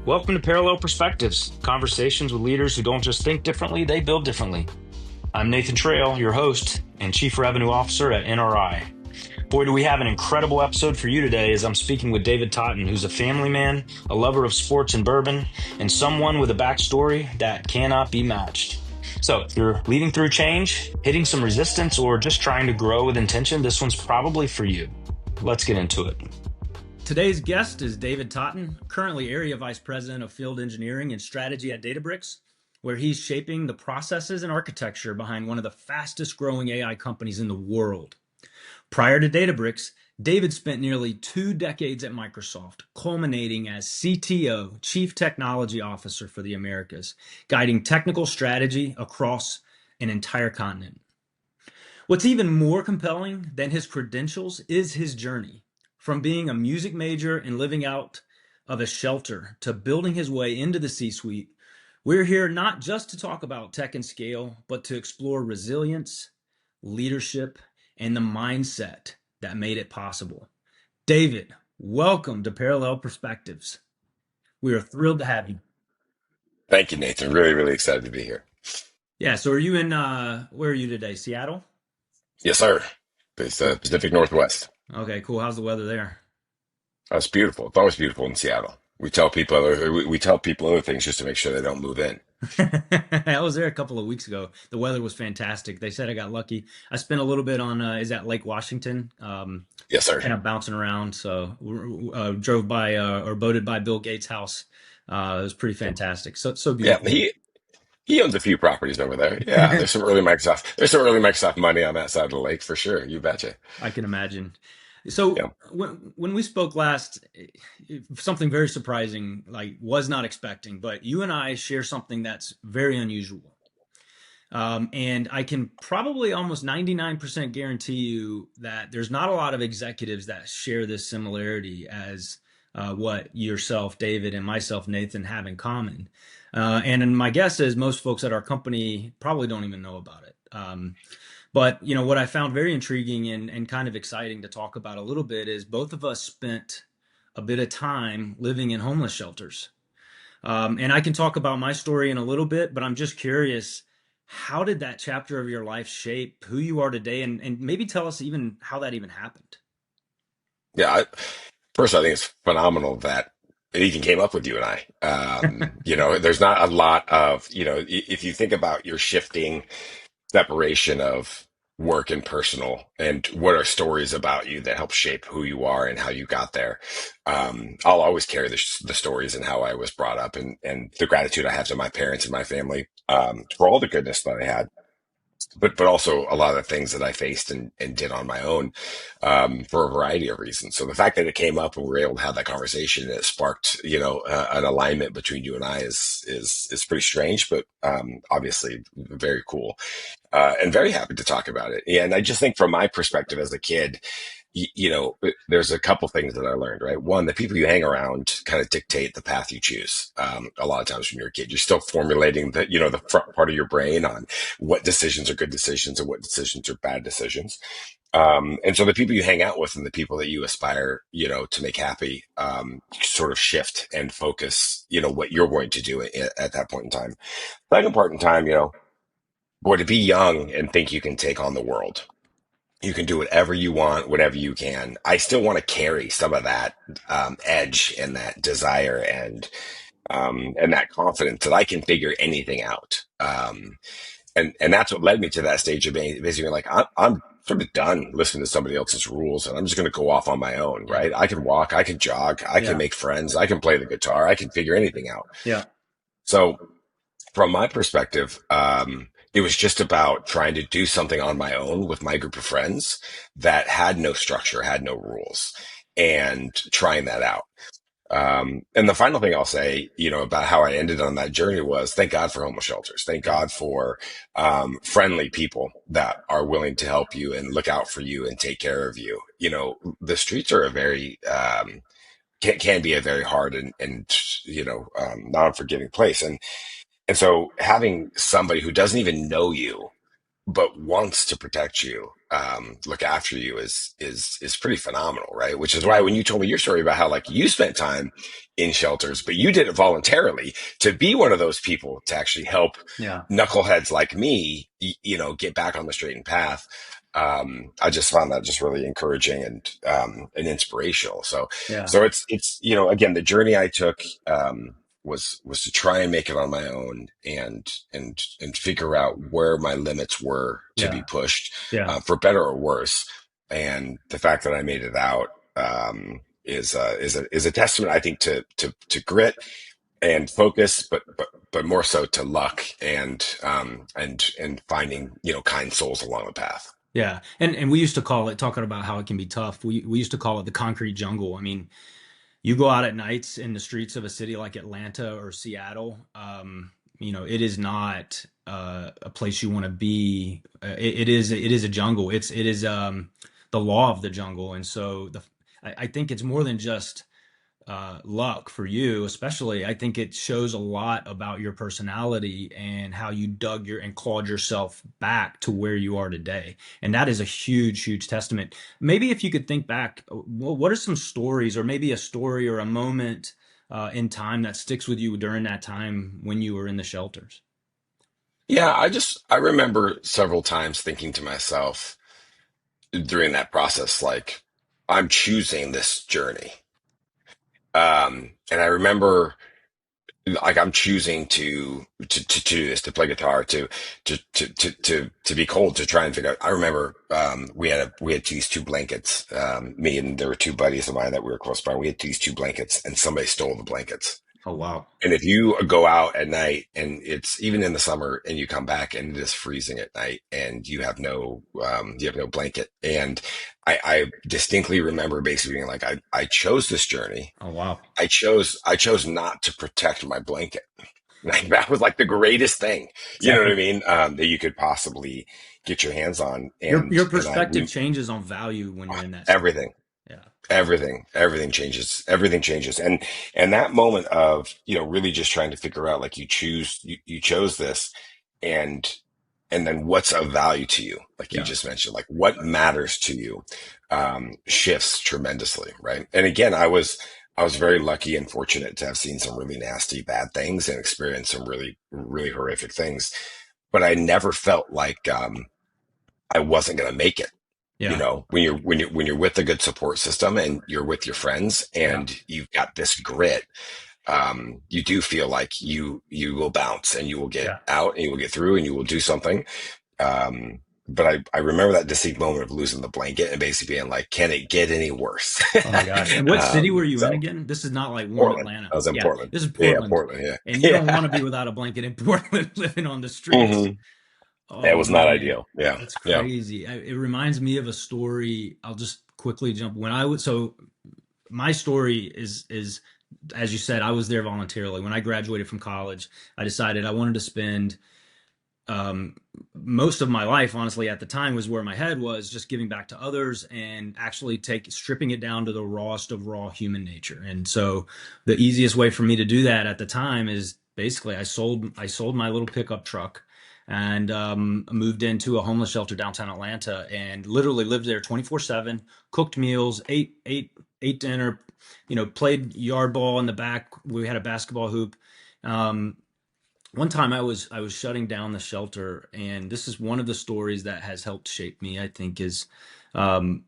Welcome to Parallel Perspectives, conversations with leaders who don't just think differently, they build differently. I'm Nathan Trail, your host and Chief Revenue Officer at NRI. Boy, do we have an incredible episode for you today as I'm speaking with David Totten, who's a family man, a lover of sports and bourbon, and someone with a backstory that cannot be matched. So if you're leading through change, hitting some resistance, or just trying to grow with intention, this one's probably for you. Let's get into it. Today's guest is David Totten, currently Area Vice President of Field Engineering and Strategy at Databricks, where he's shaping the processes and architecture behind one of the fastest growing AI companies in the world. Prior to Databricks, David spent nearly 2 decades at Microsoft, culminating as CTO, Chief Technology Officer for the Americas, guiding technical strategy across an entire continent. What's even more compelling than his credentials is his journey. From being a music major and living out of a shelter to building his way into the C-suite, we're here not just to talk about tech and scale, but to explore resilience, leadership, and the mindset that made it possible. David, welcome to Parallel Perspectives. We are thrilled to have you. Thank you, Nathan. Really, really excited to be here. Yeah, so are you in, where are you today? Seattle? Yes, sir. It's Cool. Pacific Northwest. Okay, cool. How's the weather there? It's beautiful. It's always beautiful in Seattle. We tell people other things just to make sure they don't move in. I was there a couple of weeks ago. The weather was fantastic. They said I got lucky. I spent a little bit on, is that Lake Washington? Yes, sir. Kind of bouncing around. So drove by or boated by Bill Gates' house. It was pretty fantastic. So Yeah, beautiful. he owns a few properties over there. Yeah, there's some early Microsoft. There's some early Microsoft money on that side of the lake for sure. You betcha. I can imagine. So Yeah. when we spoke last, something very surprising, like was not expecting, but you and I share something that's very unusual. And I can probably almost 99% guarantee you that there's not a lot of executives that share this similarity as what yourself, David, and myself, Nathan, have in common. And my guess is most folks at our company probably don't even know about it. But what I found very intriguing and kind of exciting to talk about a little bit is both of us spent a bit of time living in homeless shelters. And I can talk about my story in a little bit, but I'm just curious, how did that chapter of your life shape who you are today? And maybe tell us even how that even happened. Yeah. First, I think it's phenomenal that it even came up with you and I. There's not a lot of, if you think about your shifting separation of work and personal and what are stories about you that help shape who you are and how you got there. I'll always carry the stories and how I was brought up and the gratitude I have to my parents and my family, for all the goodness that I had. But also a lot of the things that I faced and did on my own, for a variety of reasons. So the fact that it came up and we were able to have that conversation and it sparked, an alignment between you and I is pretty strange, but obviously very cool, and very happy to talk about it. And I just think from my perspective as a kid, there's a couple things that I learned, right? One, the people you hang around kind of dictate the path you choose. A lot of times when you're a kid, you're still formulating the front part of your brain on what decisions are good decisions and what decisions are bad decisions. And so the people you hang out with and the people that you aspire, to make happy, sort of shift and focus, what you're going to do at that point in time. Second part in time, boy, to be young and think you can take on the world. You can do whatever you want, whatever you can. I still want to carry some of that, edge and that desire and that confidence that I can figure anything out. And that's what led me to that stage of being basically like, I'm sort of done listening to somebody else's rules and I'm just going to go off on my own, Yeah. right? I can walk, I can jog, I can Yeah. make friends, I can play the guitar, I can figure anything out. Yeah. So from my perspective, it was just about trying to do something on my own with my group of friends that had no structure, had no rules, and trying that out. And the final thing I'll say, about how I ended on that journey was thank God for homeless shelters. Thank Yeah. God for friendly people that are willing to help you and look out for you and take care of you. The streets are a very can be a very hard and non-forgiving place. And so having somebody who doesn't even know you but wants to protect you, look after you is pretty phenomenal, right? Which is why Yeah. when you told me your story about how like you spent time in shelters, but you did it voluntarily to be one of those people to actually help Yeah. knuckleheads like me, get back on the straight and path. I just found that just really encouraging and inspirational. So, Yeah. so it's again the journey I took. Was to try and make it on my own and figure out where my limits were to be Yeah. pushed, Yeah. for better or worse. And the fact that I made it out, is a testament, I think, to grit and focus, but more so to luck and finding kind souls along the path. Yeah. And we used to call it, talking about how it can be tough. We used to call it the concrete jungle. I mean, you go out at nights in the streets of a city like Atlanta or Seattle, it is not a place you want to be. It is a jungle. It is the law of the jungle, and so I think it's more than just luck for you, especially. I think it shows a lot about your personality and how you dug your and clawed yourself back to where you are today. And that is a huge, huge testament. Maybe if you could think back, what are some stories, or maybe a story or a moment in time that sticks with you during that time when you were in the shelters? Yeah, I remember several times thinking to myself during that process, like, I'm choosing this journey. And I remember, like, I'm choosing to do this, to play guitar, to be cold, to try and figure out. I remember, we had these two blankets, me and there were two buddies of mine that we were close by. We had these two blankets, and somebody stole the blankets. Oh, wow. And if you go out at night, and it's even in the summer, and you come back and it is freezing at night, and you have no blanket. And I distinctly remember basically being like, I chose this journey. Oh, wow. I chose not to protect my blanket. Like, that was like the greatest thing, you know what I Exactly. mean? That you could possibly get your hands on. Your And perspective changes on value when you're in that state. everything, Yeah. everything changes. And that moment of, really just trying to figure out, like, you chose this, and then what's of value to you, like you Yeah. just mentioned, like what matters to you, shifts tremendously, right? And again, I was very lucky and fortunate to have seen some really nasty bad things and experienced some really really horrific things, but I never felt like, I wasn't going to make it. Yeah. When you're with a good support system, and you're with your friends, Yeah. and you've got this grit, you do feel like you will bounce, and you will get Yeah. out, and you will get through, and you will do something. But I remember that distinct moment of losing the blanket and basically being like, can it get any worse? Oh my gosh. And what city were you in So again? This is not like warm Portland. Atlanta. I was in Yeah, Portland. this is Yeah, Portland. Portland. Yeah. And you don't want to Yeah. be without a blanket in Portland living on the streets. Hmm. It Oh was not man, ideal. Yeah. that's Yeah. crazy. It reminds me of a story. I'll just quickly jump. When I was so my story is as you said, I was there voluntarily. When I graduated from college, I decided I wanted to spend um, most of my life, honestly, at the time was where my head was, just giving back to others and actually stripping it down to the rawest of raw human nature. And so the easiest way for me to do that at the time is basically I sold my little pickup truck and moved into a homeless shelter downtown Atlanta and literally lived there 24/7, cooked meals, ate dinner, played yard ball in the back. We had a basketball hoop. Um, One time I was shutting down the shelter, and this is one of the stories that has helped shape me, I think. Is um,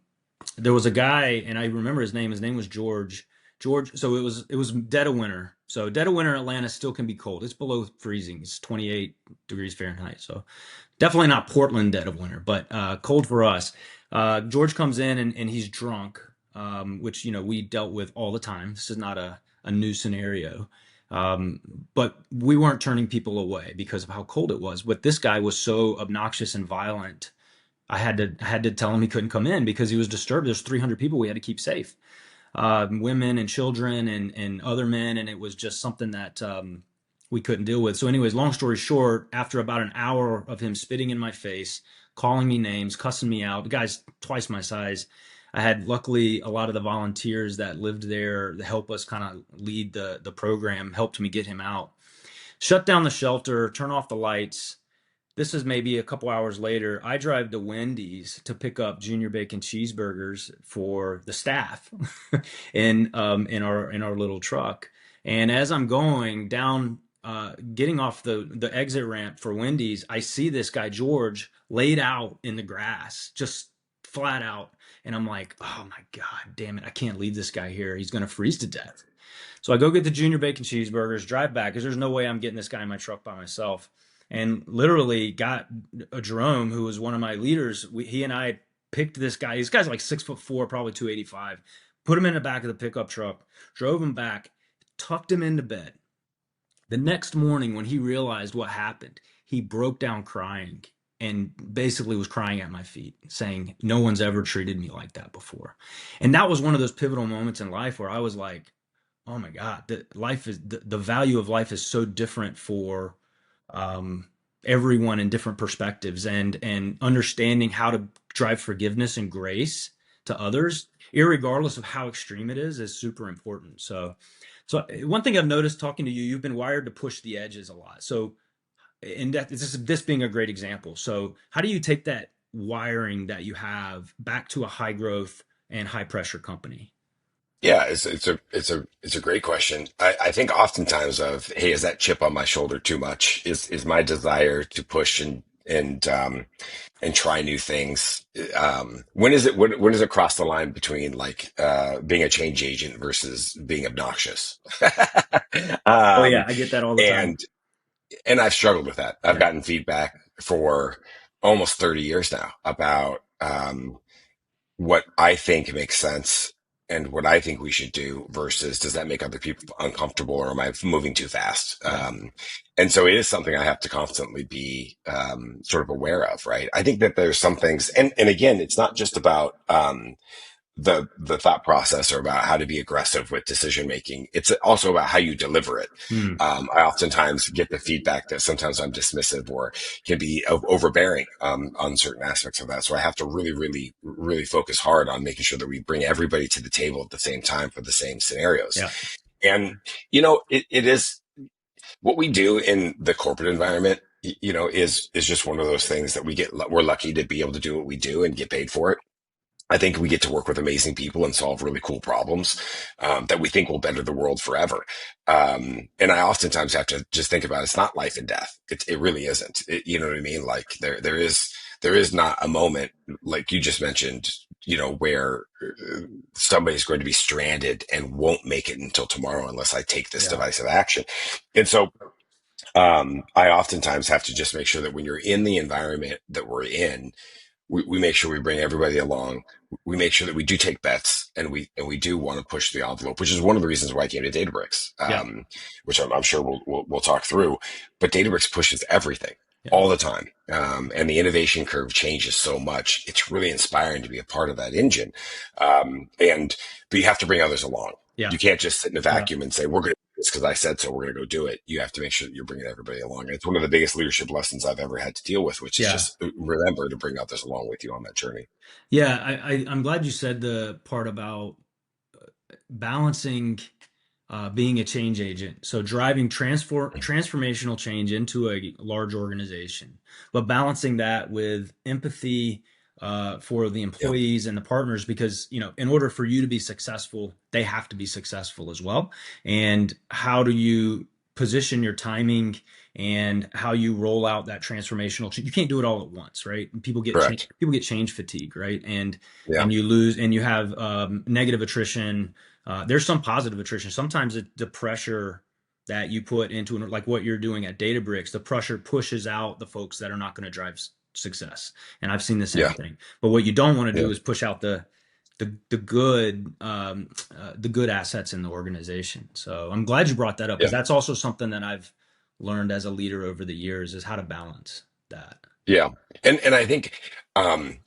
There was a guy, and I remember his name. His name was George. George. So it was dead of winter. So dead of winter, Atlanta still can be cold. It's below freezing. It's 28 degrees Fahrenheit. So definitely not Portland dead of winter, but cold for us. George comes in, and he's drunk, which we dealt with all the time. This is not a new scenario. Um, but we weren't turning people away because of how cold it was. But this guy was so obnoxious and violent. I had to tell him he couldn't come in because he was disturbed. There's 300 people we had to keep safe, women and children and other men, and it was just something that we couldn't deal with. So, anyways, long story short, after about an hour of him spitting in my face, calling me names, cussing me out, the guy's twice my size. I had luckily a lot of the volunteers that lived there to help us kind of lead the program, helped me get him out. Shut down the shelter, turn off the lights, this is maybe a couple hours later. I drive to Wendy's to pick up junior bacon cheeseburgers for the staff in our little truck. And as I'm going down, getting off the exit ramp for Wendy's, I see this guy George laid out in the grass, just flat out. And I'm like, oh my God, damn it! I can't leave this guy here. He's gonna freeze to death. So I go get the junior bacon cheeseburgers, drive back because there's no way I'm getting this guy in my truck by myself. And literally got a Jerome, who was one of my leaders. He and I picked this guy. This guy's like 6'4", probably 285. Put him in the back of the pickup truck, drove him back, tucked him into bed. The next morning, when he realized what happened, he broke down crying and basically was crying at my feet, saying, "No one's ever treated me like that before." And that was one of those pivotal moments in life where I was like, oh my God, the value of life is so different for um, everyone in different perspectives, and understanding how to drive forgiveness and grace to others, irregardless of how extreme it is super important. So one thing I've noticed talking to you, you've been wired to push the edges a lot. So, and this being a great example. So, how do you take that wiring that you have back to a high growth and high pressure company? Yeah, it's a great question. I think oftentimes of, hey, is that chip on my shoulder too much? Is my desire to push and try new things? When does it cross the line between like being a change agent versus being obnoxious? Oh yeah, um, I get that all the time. and and I've struggled with that. I've Yeah. gotten feedback for almost 30 years now about what I think makes sense and what I think we should do versus does that make other people uncomfortable or am I moving too fast? Yeah. And so it is something I have to constantly be sort of aware of, right? I think that there's some things, and again, it's not just about the thought process or about how to be aggressive with decision making. It's also about how you deliver it. Hmm. I oftentimes get the feedback that sometimes I'm dismissive or can be overbearing on certain aspects of that. So I have to really, really, really focus hard on making sure that we bring everybody to the table at the same time for the same scenarios. Yeah. And it is what we do in the corporate environment. Is just one of those things that we're lucky to be able to do what we do and get paid for it. I think we get to work with amazing people and solve really cool problems that we think will better the world forever. And I oftentimes have to just think about it's not life and death. It really isn't. You know what I mean? Like there is not a moment like you just mentioned, where somebody's going to be stranded and won't make it until tomorrow unless I take this Yeah. divisive action. And so I oftentimes have to just make sure that when you're in the environment that we're in, we make sure we bring everybody along. We make sure that we do take bets and we do want to push the envelope, which is one of the reasons why I came to Databricks, Yeah. which I'm sure we'll talk through. But Databricks pushes everything Yeah. all the time, and the innovation curve changes so much. It's really inspiring to be a part of that engine, but you have to bring others along. Yeah. You can't just sit in a Yeah. vacuum and say we're going to do this because I said so. We're going to go do it. You have to make sure that you're bringing everybody along. And it's one of the biggest leadership lessons I've ever had to deal with, which is Yeah. just remember to bring others along with you on that journey. Yeah. I'm glad you said the part about balancing being a change agent. So driving transformational change into a large organization, but balancing that with empathy for the Yeah, employees and the partners, because in order for you to be successful, they have to be successful as well. And how do you position your timing and how you roll out that transformational change? You can't do it all at once, right? And correct. people get change fatigue, right? Yeah, And you lose, and you have negative attrition. There's some positive attrition. Sometimes the pressure that you put into like what you're doing at Databricks, the pressure pushes out the folks that are not going to drive success. And I've seen the same yeah, thing. But what you don't want to yeah, do is push out the good assets in the organization. So I'm glad you brought that up because yeah, that's also something that I've learned as a leader over the years is how to balance that. yeah. And I think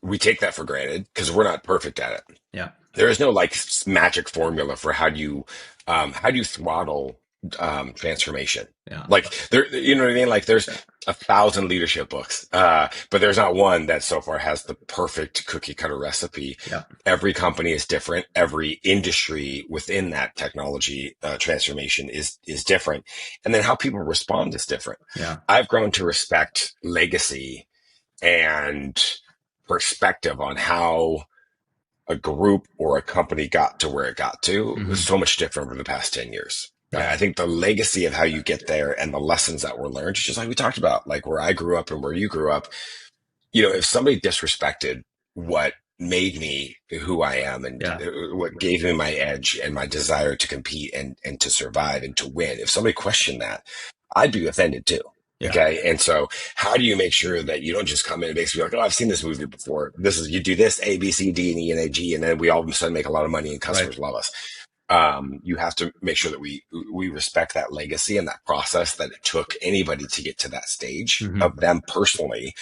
we take that for granted because we're not perfect at it. Yeah. There is no like magic formula for how do you throttle transformation. Yeah. Like there, you know what I mean? Like there's Yeah. 1,000 leadership books, but there's not one that so far has the perfect cookie cutter recipe. Yeah. Every company is different. Every industry within that technology transformation is different, and then how people respond is different. Yeah. I've grown to respect legacy and perspective on how a group or a company got to where it got to was Hmm. so much different over the past 10 years. Right? I Yeah. think the legacy of how you get there and the lessons that were learned, just like we talked about, like where I grew up and where you grew up, if somebody disrespected what made me who I am and Yeah. what gave me my edge and my desire to compete and to survive and to win, if somebody questioned that, I'd be offended too. Yeah. Okay. And so how do you make sure that you don't just come in and basically be like, oh, I've seen this movie before. You do this A, B, C, D, and E, and A, G, and then we all of a sudden make a lot of money and Right. customers love us. You have to make sure that we respect that legacy and that process that it took anybody to get to that stage Hmm. of them personally,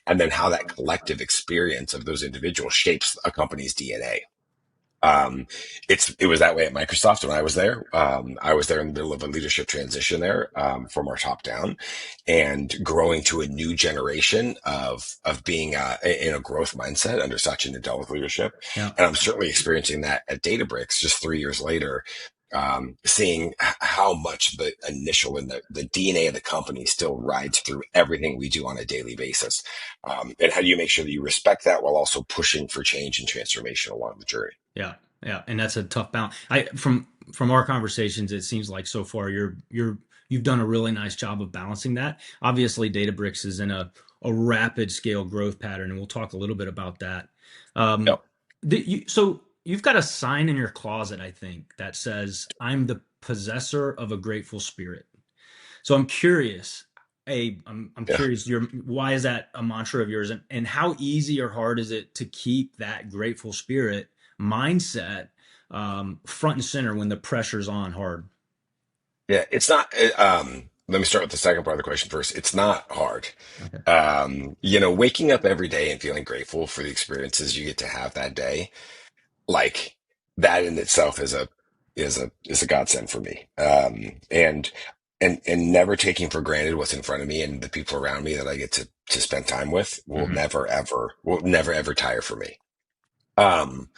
and then how that collective experience of those individuals shapes a company's DNA. Um, it was that way at Microsoft when I was there. I was there in the middle of a leadership transition there, from our top down, and growing to a new generation of being in a growth mindset under Satya Nadella's leadership. Yeah. And I'm certainly experiencing that at Databricks just 3 years later, seeing how much the initial and the DNA of the company still rides through everything we do on a daily basis. And how do you make sure that you respect that while also pushing for change and transformation along the journey? Yeah. Yeah. And that's a tough balance. From our conversations, it seems like so far you've done a really nice job of balancing that. Obviously, Databricks is in a rapid scale growth pattern, and we'll talk a little bit about that. Um, Yep. so you've got a sign in your closet, I think, that says, "I'm the possessor of a grateful spirit." So I'm curious. I'm Yeah. curious. Why is that a mantra of yours, and how easy or hard is it to keep that grateful spirit mindset front and center when the pressure's on hard? Yeah. It's not, let me start with the second part of the question first. It's not hard. Okay. Waking up every day and feeling grateful for the experiences you get to have that day, like that in itself is a godsend for me. And never taking for granted what's in front of me and the people around me that I get to spend time with Hmm. will never ever tire for me. Um,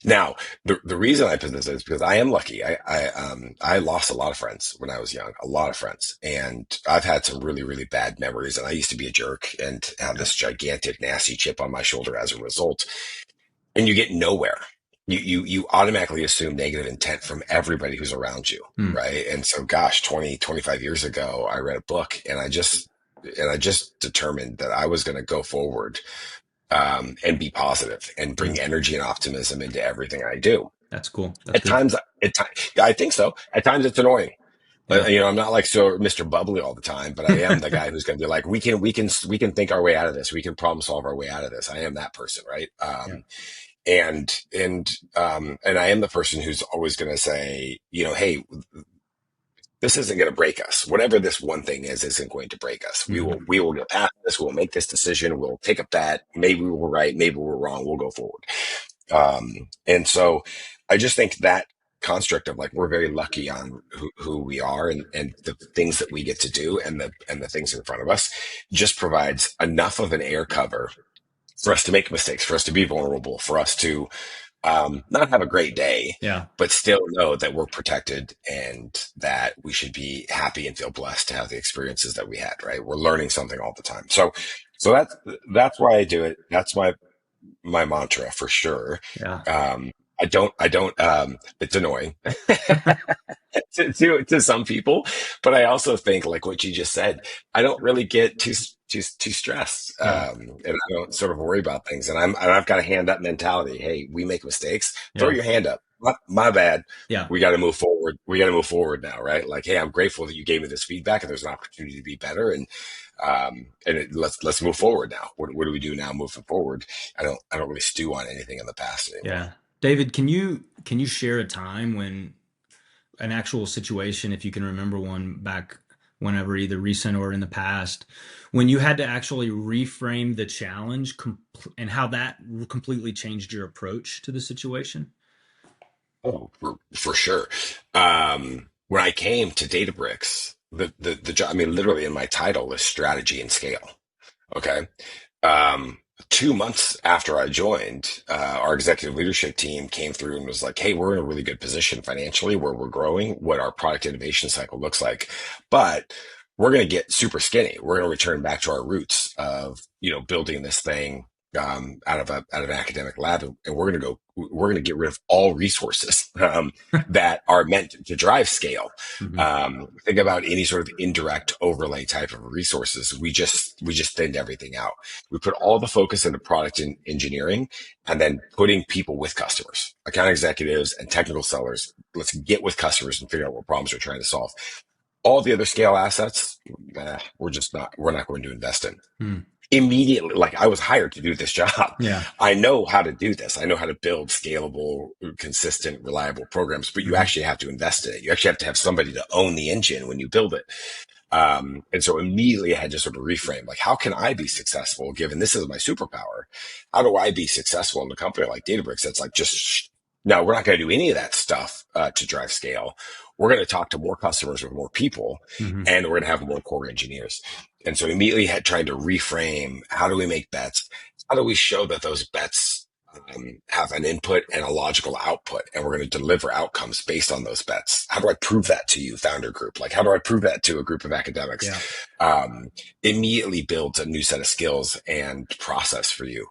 Now, the reason I put this is because I am lucky. I lost a lot of friends when I was young, a lot of friends, and I've had some really really bad memories. And I used to be a jerk and have Yeah. this gigantic nasty chip on my shoulder as a result. And you get nowhere. You automatically assume negative intent from everybody who's around you, Hmm. right? And so, gosh, 25 years ago, I read a book, and I just determined that I was going to go forward, and be positive and Yeah. bring energy and optimism into everything I do. That's cool. That's At good. times, I think so. At times, it's annoying. Yeah. I'm not like so Mr. Bubbly all the time, but I am the guy who's going to be like, we can think our way out of this. We can problem solve our way out of this. I am that person, right? Yeah. And I am the person who's always going to say, hey, this isn't going to break us. Whatever this one thing is, isn't going to break us. We will, Hmm. we will get past this. We'll make this decision. We'll take a bet. Maybe we're right. Maybe we're wrong. We'll go forward. And so I just think that construct of like, we're very lucky on who we are and the things that we get to do and the things in front of us just provides enough of an air cover for us to make mistakes, for us to be vulnerable, for us to not have a great day, Yeah. but still know that we're protected and that we should be happy and feel blessed to have the experiences that we had, right? We're learning something all the time. So that's why I do it. That's my mantra for sure. Yeah. Um, it's annoying to some people, but I also think like what you just said, I don't really get too stressed. Yeah. And I don't sort of worry about things. And I've got a hand up mentality. Hey, we make mistakes. Throw Yeah. your hand up. My bad. Yeah. We got to move forward. We got to move forward now, right? Like, hey, I'm grateful that you gave me this feedback and there's an opportunity to be better. Let's move forward now. What do we do now moving forward? I don't really stew on anything in the past anymore. Yeah. David, can you share a time when an actual situation, if you can remember one back whenever, either recent or in the past, when you had to actually reframe the challenge and how that completely changed your approach to the situation? Oh, for sure. When I came to Databricks, the job, I mean, literally in my title is strategy and scale. Okay. Um, 2 months after I joined, our executive leadership team came through and was like, "Hey, we're in a really good position financially where we're growing, what our product innovation cycle looks like, but we're going to get super skinny. We're going to return back to our roots of, building this thing." Out of an academic lab, and we're going to get rid of all resources that are meant to drive scale. Mhm. Think about any sort of indirect overlay type of resources. We just thinned everything out. We put all the focus into product and engineering, and then putting people with customers, account executives and technical sellers. Let's get with customers and figure out what problems we're trying to solve. All the other scale assets, we're not going to invest in. Mm. Immediately, like, I was hired to do this job. Yeah. I know how to do this. I know how to build scalable, consistent, reliable programs, but you Mhm. actually have to invest in it. You actually have to have somebody to own the engine when you build it. And so immediately I had to sort of reframe, like, how can I be successful given this is my superpower? How do I be successful in a company like Databricks that's like, just, no, we're not going to do any of that stuff to drive scale. We're going to talk to more customers with more people, Mhm. and we're going to have more core engineers. And so immediately had tried to reframe, how do we make bets? How do we show that those bets have an input and a logical output, and we're going to deliver outcomes based on those bets? How do I prove that to you, founder group? Like, how do I prove that to a group of academics? Yeah. Um, Immediately builds a new set of skills and process for you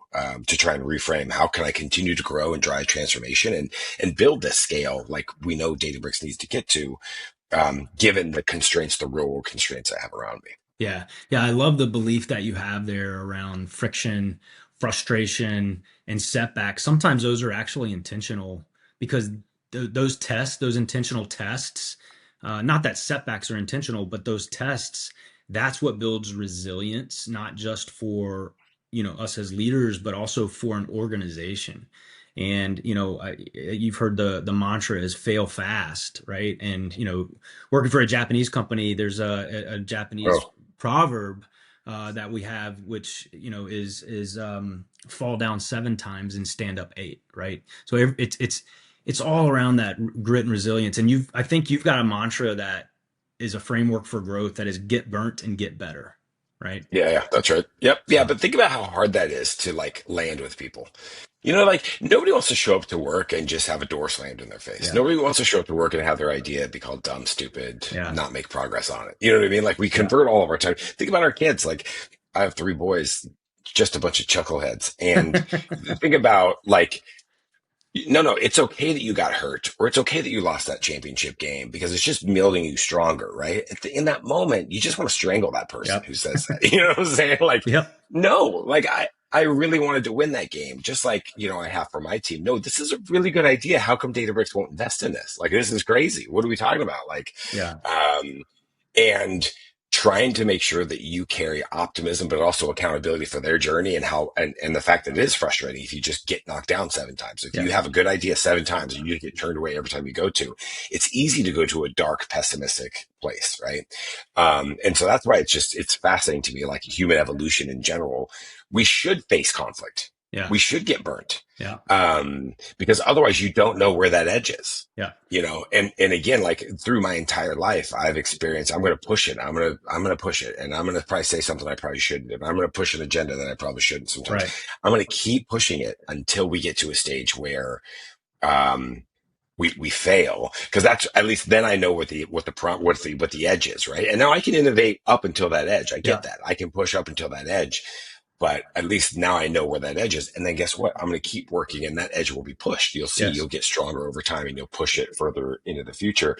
to try and reframe. How can I continue to grow and drive transformation and build this scale like we know Databricks needs to get to, given the constraints, the real world constraints I have around me? Yeah. Yeah. I love the belief that you have there around friction, frustration, and setbacks. Sometimes those are actually intentional because those tests, those intentional tests, not that setbacks are intentional, but those tests, that's what builds resilience, not just for, us as leaders, but also for an organization. And, you've heard the mantra is fail fast, right? And, working for a Japanese company, there's a Japanese Oh, proverb that we have, which is fall down 7 times and stand up 8, right? So it's all around that grit and resilience. And I think you've got a mantra that is a framework for growth that is get burnt and get better, right? yeah, that's right. Yep. Yeah. So But think about how hard that is to like land with people. Like, nobody wants to show up to work and just have a door slammed in their face. yeah, Nobody wants to show up to work and have their idea be called dumb, stupid, yeah, not make progress on it. You know what I mean? Like, we yeah, convert all of our time. Think about our kids. Like, I have 3 boys, just a bunch of chuckleheads. And think about, like, no, it's okay that you got hurt, or it's okay that you lost that championship game because it's just building you stronger, right? In that moment, you just want to strangle that person yep, who says that. You know what I'm saying? Like, yep, no, like, I really wanted to win that game, just like, I have for my team. No, this is a really good idea. How come Databricks won't invest in this? Like, this is crazy. What are we talking about? Like, yeah, and trying to make sure that you carry optimism, but also accountability for their journey, and and the fact that it is frustrating if you just get knocked down 7 times. If yeah, you have a good idea 7 times and you get turned away every time you go to, it's easy to go to a dark, pessimistic place, right? And so that's why it's fascinating to me, like human evolution in general. We should face conflict. yeah, We should get burnt. yeah, Because otherwise you don't know where that edge is, yeah, and again, like, through my entire life, I've experienced, I'm going to push it. I'm going to push it, and I'm going to probably say something I probably shouldn't. And I'm going to push an agenda that I probably shouldn't sometimes. right, I'm going to keep pushing it until we get to a stage where, um, we fail, because that's, at least then I know what the edge is, right? And now I can innovate up until that edge. I yeah, get that. I can push up until that edge, but at least now I know where that edge is. And then guess what? I'm going to keep working, and that edge will be pushed. You'll see, yes, you'll get stronger over time, and you'll push it further into the future.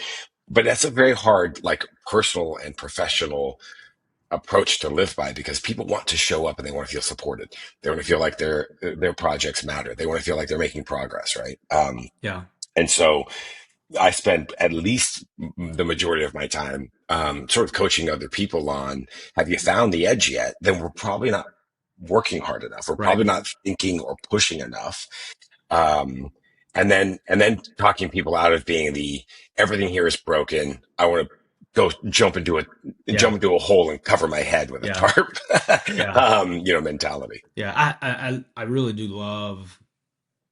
But that's a very hard, like, personal and professional approach to live by, because people want to show up and they want to feel supported. They want to feel like their projects matter. They want to feel like they're making progress, right? yeah, And so I spend at least the majority of my time sort of coaching other people on, have you found the edge yet? Then we're probably not working hard enough. We're right, probably not thinking or pushing enough. Um, and then talking people out of being everything here is broken. I want to go yeah, jump into a hole and cover my head with a yeah, tarp, yeah, mentality. yeah. I really do love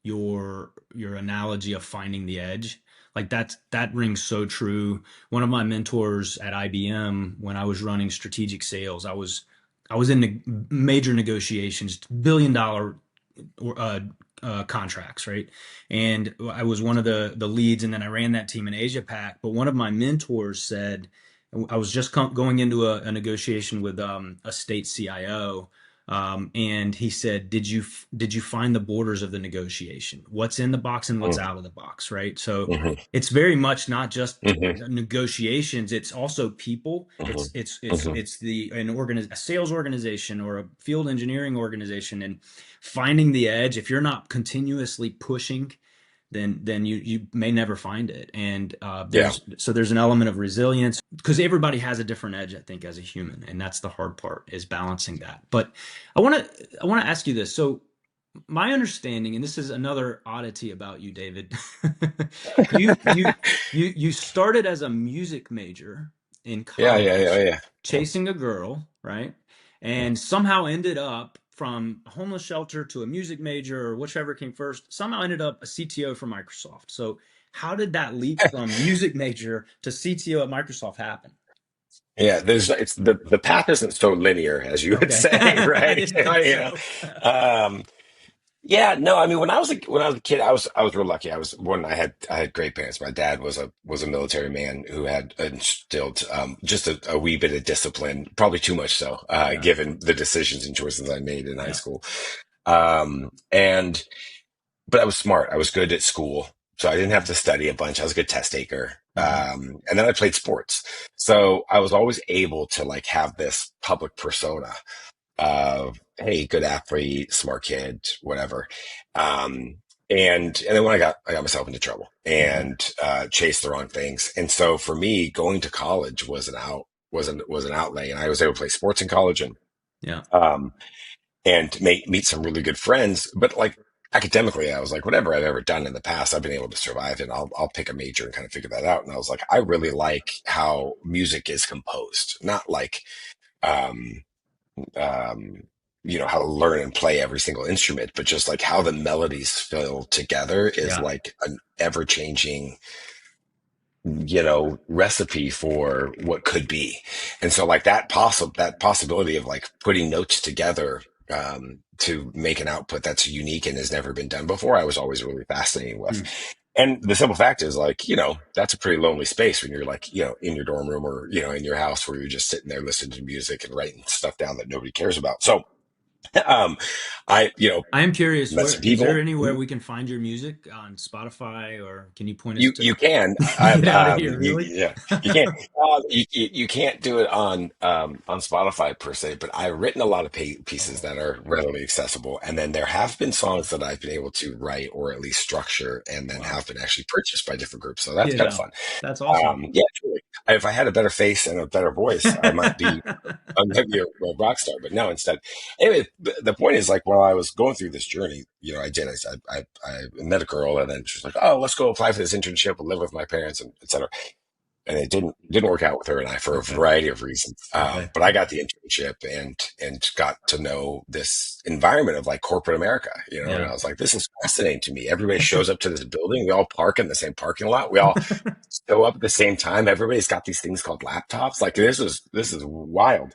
your analogy of finding the edge. Like that rings so true. One of my mentors at IBM, when I was running strategic sales, I was in major negotiations, $1 billion uh, contracts, right? And I was one of the leads, and then I ran that team in Asia Pac. But one of my mentors said, I was just going into a negotiation with a state CIO, and he said, "Did you find the borders of the negotiation? What's in the box and what's Mm, out of the box?" Right. So mhm, it's very much not just mhm, negotiations; it's also people. mhm, mhm. It's a sales organization or a field engineering organization, and finding the edge. If you're not continuously pushing, then you may never find it. And Yeah. there's an element of resilience because everybody has a different edge, I think, as a human, and that's the hard part is balancing that. But I want to ask you this. So my understanding, and this is another oddity about you, David, you you you started as a music major in Yeah, yeah, yeah, college, yeah. Yeah. chasing a girl, right? Mm. And somehow ended up from a homeless shelter to a music major or whichever came first, somehow ended up a CTO for Microsoft. So how did that leap from music major to CTO at Microsoft happen? Yeah, it's the path isn't so linear as you would Okay. say, I right? didn't think so. Um, yeah, no, I mean when I was a kid, I was real lucky. I had great parents. My dad was a military man who had instilled just a wee bit of discipline, probably too much so, Yeah. given the decisions and choices I made in high Yeah. school. And but I was smart. I was good at school, so I didn't have to study a bunch. I was a good test taker. Hmm. And then I played sports, so I was always able to like have this public persona of, hey, good athlete, smart kid, whatever. Um, and then when I got myself into trouble Hmm. and chased the wrong things, and so for me, going to college was an outlay, and I was able to play sports in college Yeah. um, and meet some really good friends. But like academically, I was like, whatever I've ever done in the past, I've been able to survive, and I'll pick a major and kind of figure that out. And I was like, I really like how music is composed, not like um, um, how to learn and play every single instrument, but just like how the melodies fill together is Yeah. like an ever changing, recipe for what could be. And so like that possibility of like putting notes together, to make an output that's unique and has never been done before, I was always really fascinated with. Hmm. And the simple fact is like, that's a pretty lonely space when you're like, in your dorm room or, in your house where you're just sitting there listening to music and writing stuff down that nobody cares about. So, um, I, I am curious, met where some is there people. anywhere we can find your music on Spotify, or can you point us You to can. get out of here, really? Yeah, you can't. You can't do it on Spotify per se, but I've written a lot of pieces Oh, that are readily accessible, and then there have been songs that I've been able to write or at least structure, and then wow. have been actually purchased by different groups. So that's kind of Yeah. fun. That's awesome. Yeah, truly. If I had a better face and a better voice, I might be a rock star, but no, instead. Anyway, the point is like while I was going through this journey, I met a girl and then she was like, oh, let's go apply for this internship and live with my parents and et cetera. And it didn't work out with her and I for a Okay. variety of reasons. Okay. But I got the internship and got to know this environment of like corporate America, and Yeah. I was like, this is fascinating to me. Everybody shows up to this building. We all park in the same parking lot. We all show up at the same time. Everybody's got these things called laptops. Like this is wild.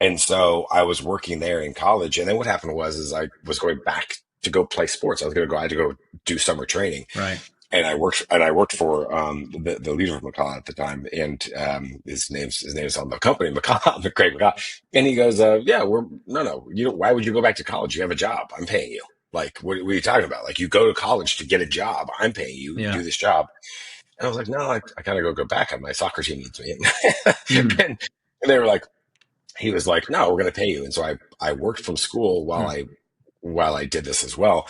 And so I was working there in college. And then what happened is I was going back to go play sports. I had to go do summer training Right. and I worked for, the leader of McCall at the time. And, his name's on the company, McCall, Craig McCall. And he goes, yeah, no, why would you go back to college? You have a job. I'm paying you. Like, what are you talking about? Like, you go to college to get a job. I'm paying you, Yeah. do this job. And I was like, no, I kind of go back on my soccer team needs me. Hmm. And they were like, he was like, no, we're going to pay you. And so I worked from school Hmm. while I did this as well.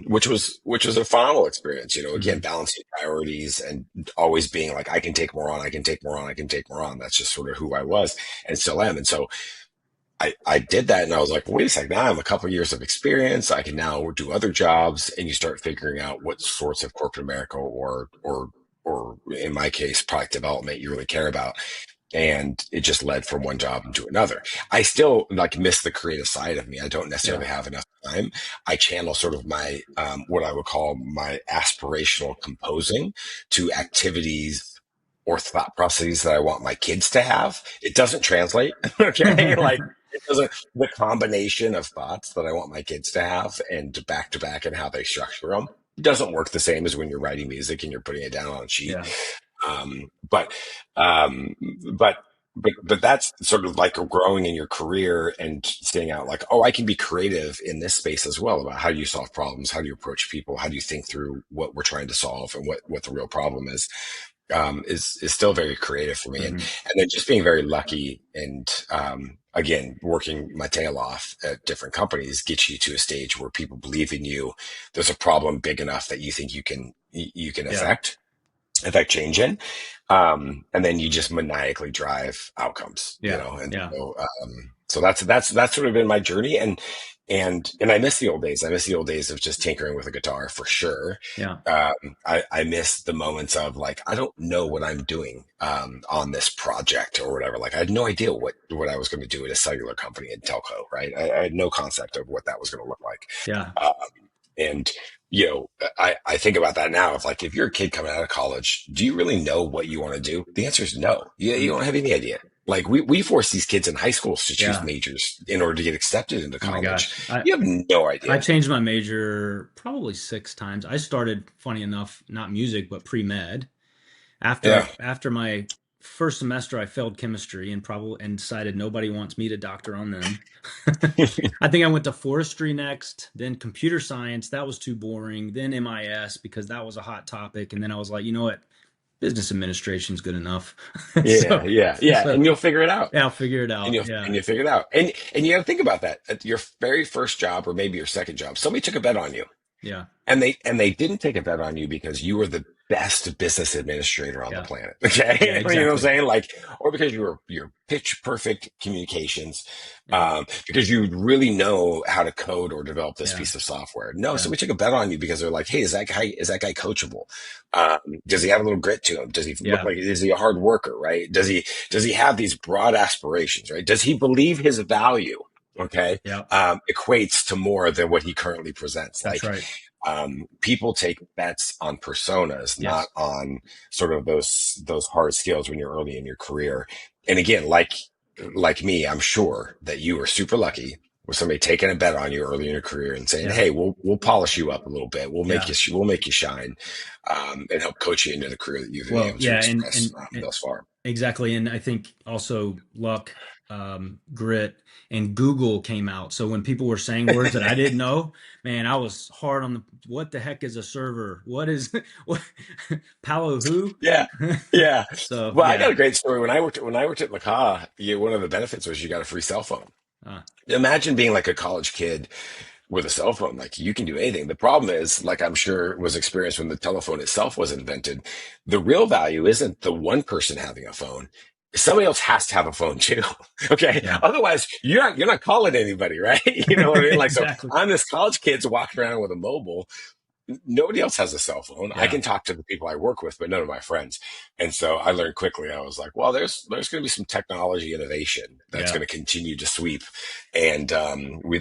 Which was a phenomenal experience, again, Hmm. balancing priorities and always being like, I can take more on, I can take more on, I can take more on. That's just sort of who I was and still am. And so I did that and I was like, wait a second, now I'm a couple of years of experience. I can now do other jobs and you start figuring out what sorts of corporate America or in my case, product development you really care about. And it just led from one job into another. I still like miss the creative side of me. I don't Yeah. necessarily have enough time. I channel sort of my, what I would call my aspirational composing to activities or thought processes that I want my kids to have. It doesn't translate. Okay. Like it doesn't, the combination of thoughts that I want my kids to back and how they structure them doesn't work the same as when you're writing music and you're putting it down on a sheet. Yeah. Um, but, um, but, but that's sort of like growing in your career and staying out like, oh, I can be creative in this space as well about how do you solve problems? How do you approach people? How do you think through what we're trying to solve and what the real problem is still very creative for me. Hmm. And then just being very lucky and, again, working my tail off at different companies gets you to a stage where people believe in you. There's a problem big enough that you think you can Yeah. affect change in. And then you just maniacally drive outcomes, you Yeah. know, and Yeah. so that's sort of been my journey. And I miss the old days. I miss the old days of just tinkering with a guitar for sure. Yeah. I miss the moments of like, I don't know what I'm doing, on this project or whatever. Like I had no idea what I was going to do at a cellular company in telco, right? I had no concept of what that was going to look like. Yeah. Uh, and, you know, I think about that now of like, if you're a kid coming out of college, do you really know what you want to do? The answer is no. You Mm. don't have any idea. Like we force these kids in high schools to choose Yeah. majors in order to get accepted into Oh my college. gosh. You have no I idea. changed my major probably 6 times. I started, funny enough, not music, but pre-med. Yeah. After my first semester, I failed chemistry and decided nobody wants me to doctor on them. I think I went to forestry next, then computer science. That was too boring. Then MIS because that was a hot topic. And then I was like, you know what? Business administration is good enough. Yeah. So, Yeah. Yeah. so And you'll figure it out. yeah, I'll figure it And out. and Yeah. you figure it out. And you got to think about that. At your very first job or maybe your second job, somebody took a bet on you. Yeah. And they didn't take a bet on you because you were the best business administrator on the Yeah. planet. Yeah. Okay. You know what I'm Exactly. saying? Like, or because you're pitch perfect communications, Yeah. because you really know how to code or develop this Yeah. piece of software. No, Yeah. somebody took a bet on you because they're like, hey, is that guy coachable? Does he have a little grit to him? Does he look Yeah. like, is he a hard worker? Right? Does he have these broad aspirations? Right? Does he believe his value? Okay. Yeah. Equates to more than what he currently presents. That's Like, right. people take bets on personas, not Yes. on sort of those hard skills when you're early in your career. And again, like me, I'm sure that you were super lucky with somebody taking a bet on you early in your career and saying, Yeah. "Hey, we'll polish you up a little bit. Yeah. We'll make you shine, and help coach you into the career that you've been Well, able to yeah, express, thus far." exactly. And I think also luck, grit, and Google came out. So when people were saying words that I didn't know, man, I was hard on what the heck is a server? What is what Palo who? Yeah, yeah. So Well, I got yeah. a great story. When I worked at Macaw, one of the benefits was you got a free cell phone. Uh, Imagine being like a college kid with a cell phone. Like you can do anything. The problem is, like I'm sure was experienced when the telephone itself was invented, the real value isn't the one person having a phone. Somebody else has to have a phone too. Okay. yeah. Otherwise, you're not calling anybody, right? You know what I mean? Like, so Exactly. I'm this college kid's walking around with a mobile. Nobody else has a cell phone. I Yeah. can talk to the people I work with, but none of my friends. And so I learned quickly. I was like, well, there's going to be some technology innovation that's Yeah. going to continue to sweep, and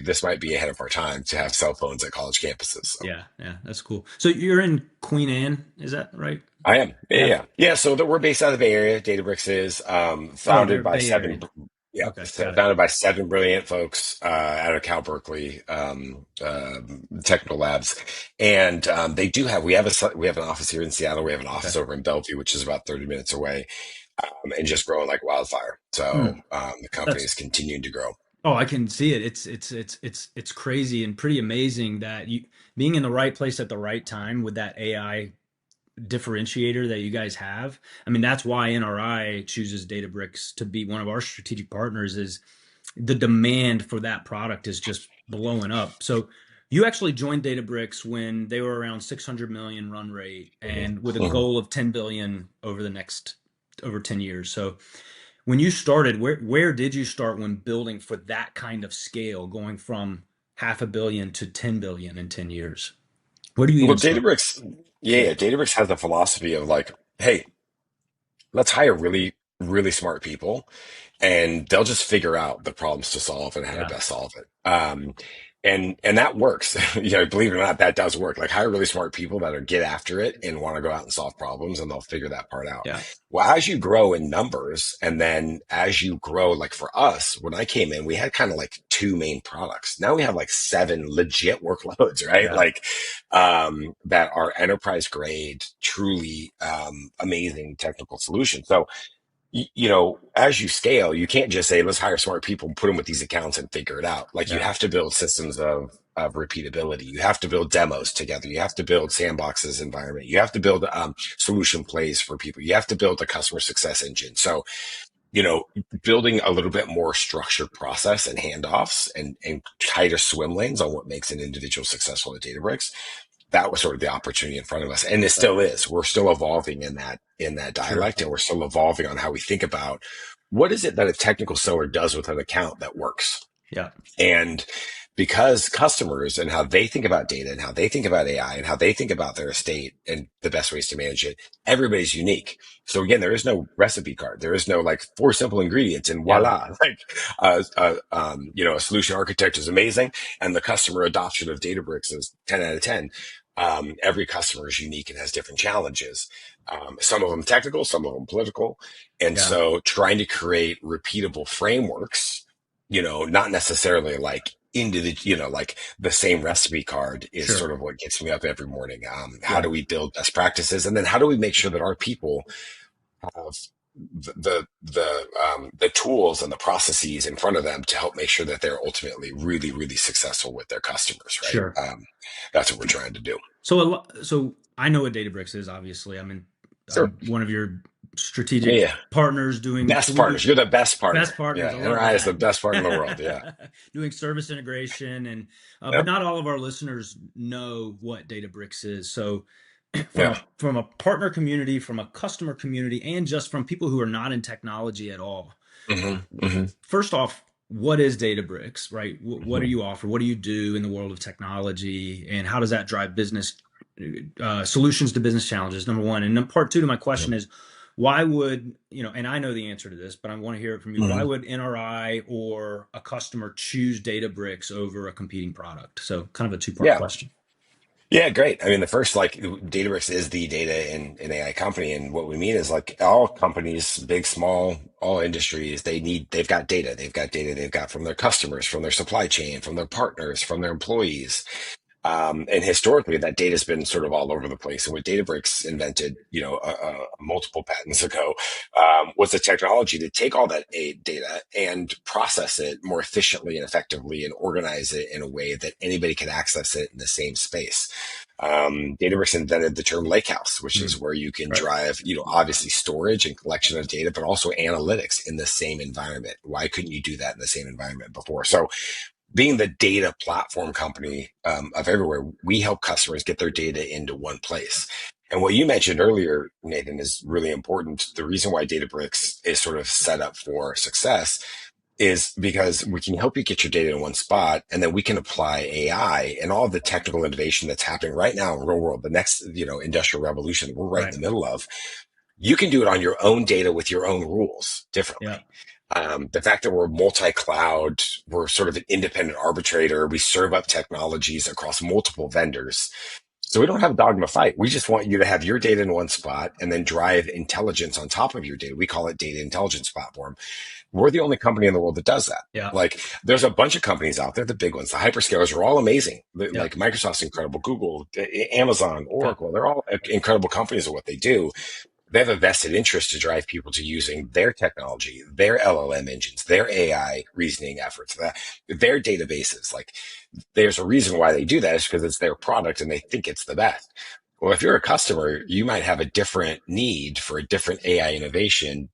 this might be ahead of our time to have cell phones at college campuses. So Yeah. Yeah. That's cool. So you're in Queen Anne, is that right? I am, yeah, Yeah. yeah, yeah. So that we're based out of the Bay Area. Databricks is, Oh, founded they're by Bay Area. seven. Yeah, Okay. Got it. founded by seven brilliant folks, out of Cal Berkeley, technical labs, and we have an office here in Seattle. We have an Okay. office over in Bellevue, which is about 30 minutes away, and just growing like wildfire. So, Hmm. the company That's is continuing to grow. Oh, I can see it. It's crazy and pretty amazing that you being in the right place at the right time with that AI differentiator that you guys have. I mean, that's why NRI chooses Databricks to be one of our strategic partners is the demand for that product is just blowing up. So you actually joined Databricks when they were around 600 million run rate Mhm. and with a Mhm. goal of 10 billion over 10 years. So when you started, where did you start when building for that kind of scale, going from half a billion to 10 billion in 10 years? Where do you Well, even start? Databricks, yeah, Yeah. yeah, Databricks has the philosophy of like, hey, let's hire really really smart people, and they'll just figure out the problems to solve and how to Yeah. best solve it. And that works. Believe it or not, that does work. Like, hire really smart people that are get after it and want to go out and solve problems, and they'll figure that part out. Yeah. Well, as you grow in numbers, and then as you grow, like for us, when I came in, we had kind of like two main products. Now we have like seven legit workloads, right? Yeah. That are enterprise grade, truly amazing technical solutions. So as you scale, you can't just say, let's hire smart people and put them with these accounts and figure it out. Like, you Yeah. have to build systems of repeatability. You have to build demos together. You have to build sandboxes environment. You have to build solution plays for people. You have to build a customer success engine. So, you know, building a little bit more structured process and handoffs and tighter swim lanes on what makes an individual successful at Databricks, that was sort of the opportunity in front of us, and it Right. still is. We're still evolving in that Sure. dialect, and we're still evolving on how we think about what is it that a technical seller does with an account that works. Yeah. And because customers and how they think about data and how they think about AI and how they think about their estate and the best ways to manage it, everybody's unique. So again, there is no recipe card. There is no like four simple ingredients and Yeah. voila. Like, a solution architect is amazing, and the customer adoption of Databricks is 10 out of 10. Every customer is unique and has different challenges. Some of them technical, some of them political. And Yeah. so trying to create repeatable frameworks, not necessarily like like the same recipe card, is Sure. sort of what gets me up every morning. How Yeah. do we build best practices? And then how do we make sure that our people have the tools and the processes in front of them to help make sure that they're ultimately really, really successful with their customers, right? Sure. That's what we're trying to do. So I know what Databricks is. Obviously, Sure. I'm one of your Yeah, strategic yeah. partners doing Best partners. You're the best best partner. partners. Yeah. I love NRI is the that. best partner in the world. Yeah. Doing service integration, and but Yep. not all of our listeners know what Databricks is. So Yeah. from a partner community, from a customer community, and just from people who are not in technology at all. Hmm. Hmm. First off, what is Databricks, right? What do Hmm. you offer? What do you do in the world of technology, and how does that drive business solutions to business challenges? Number one, and then part two to my question is, why would and I know the answer to this, but I want to hear it from you. Why Hmm. would NRI or a customer choose Databricks over a competing product? So, kind of a two-part Yeah. question. Yeah, great. I mean, the first, like, Databricks is the data and AI company. And what we mean is, like, all companies, big, small, all industries, they've got data. They've got from their customers, from their supply chain, from their partners, from their employees. And historically, that data has been sort of all over the place. And what Databricks invented, multiple patents ago, was a technology to take all that data and process it more efficiently and effectively and organize it in a way that anybody can access it in the same space. Databricks invented the term lakehouse, which Hmm. is where you can Right. drive, obviously storage and collection of data, but also analytics in the same environment. Why couldn't you do that in the same environment before? So, being the data platform company of everywhere, we help customers get their data into one place. And what you mentioned earlier, Nathan, is really important. The reason why Databricks is sort of set up for success is because we can help you get your data in one spot, and then we can apply AI and all of the technical innovation that's happening right now in real world, the next, industrial revolution that we're right in Right. the middle of. You can do it on your own data with your own rules Yeah. differently. The fact that we're multi-cloud, we're sort of an independent arbitrator. We serve up technologies across multiple vendors. So we don't have a dog in the fight. We just want you to have your data in one spot and then drive intelligence on top of your data. We call it data intelligence platform. We're the only company in the world that does that. Yeah. Like, there's a bunch of companies out there, the big ones, the hyperscalers are all amazing. Yeah. Like, Microsoft's incredible, Google, Amazon, Okay. Oracle, they're all incredible companies at what they do. They have a vested interest to drive people to using their technology, their LLM engines, their AI reasoning efforts, their databases. Like, there's a reason why they do that, is because it's their product and they think it's the best. Well, if you're a customer, you might have a different need for a different AI innovation,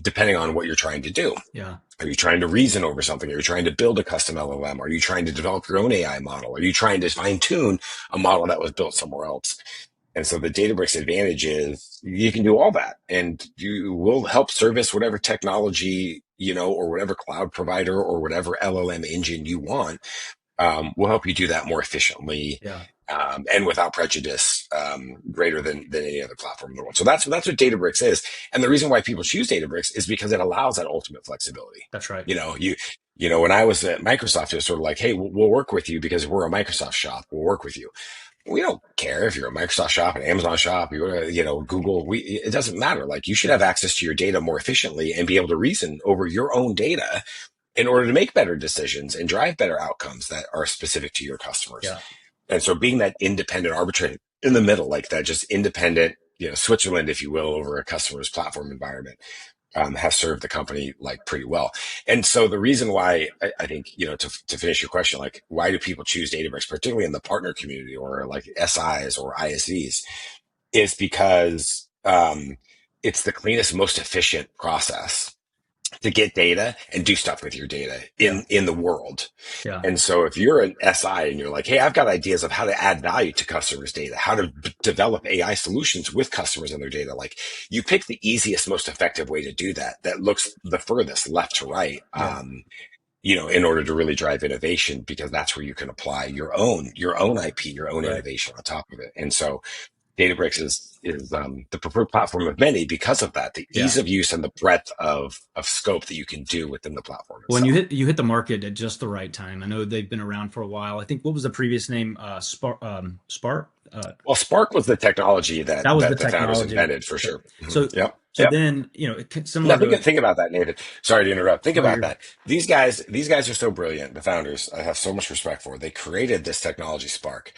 depending on what you're trying to do. Yeah. Are you trying to reason over something? Are you trying to build a custom LLM? Are you trying to develop your own AI model? Are you trying to fine tune a model that was built somewhere else? And so the Databricks advantage is you can do all that, and you will help service whatever technology, or whatever cloud provider or whatever LLM engine you want. will help you do that more efficiently, Yeah. and without prejudice, greater than any other platform in the world. So that's what Databricks is. And the reason why people choose Databricks is because it allows that ultimate flexibility. That's right. You know, when I was at Microsoft, it was sort of like, hey, we'll work with you because we're a Microsoft shop. We'll work with you. We don't care if you're a Microsoft shop, an Amazon shop, Google. It doesn't matter. Like, you should have access to your data more efficiently and be able to reason over your own data in order to make better decisions and drive better outcomes that are specific to your customers. Yeah. And so being that independent arbitrator in the middle, like that, just independent, Switzerland, if you will, over a customer's platform environment, has served the company like pretty well. And so the reason why I think, to finish your question, like, why do people choose Databricks, particularly in the partner community or like SIs or ISVs, is because, it's the cleanest, most efficient process to get data and do stuff with your data Yeah. in the world. Yeah. And so if you're an SI and you're like, hey, I've got ideas of how to add value to customers' data, how to develop AI solutions with customers and their data, like, you pick the easiest, most effective way to do that, that looks the furthest left to right, Yeah. in order to really drive innovation, because that's where you can apply your own IP, your own Right. innovation on top of it. And so Databricks is the preferred platform of many because of that, the Yeah. ease of use and the breadth of scope that you can do within the platform When itself. you hit the market at just the right time. I know they've been around for a while. I think, what was the previous name? Spark. Spark. Well, Spark was the technology That that was the that the founders technology. invented for Okay. sure. So Yep. so Yep. then, Now similar think to. think about that, Nathan. Sorry to interrupt. Think Oh, about you're. that. These guys are so brilliant. The founders, I have so much respect for. They created this technology, Spark,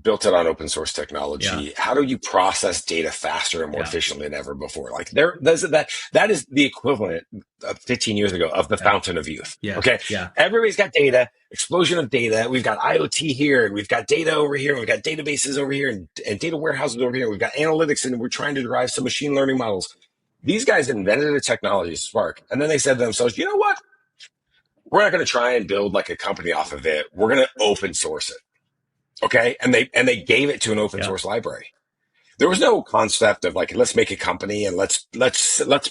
built it on open source Yeah. technology. How do you process data faster and more Yeah. efficiently than ever before? Like, that is the equivalent of 15 years ago of the Yeah. fountain of youth. Yeah. Okay. Yeah. Everybody's got data, explosion of data. We've got IoT here, and we've got data over here, and we've got databases over here, and data warehouses over here. We've got analytics, and we're trying to derive some machine learning models. These guys invented a technology, Spark, and then they said to themselves, you know what? We're not going to try and build like a company off of it. We're going to open source it. Okay. And they gave it to an open Yeah. source library. There was no concept of like, let's make a company and let's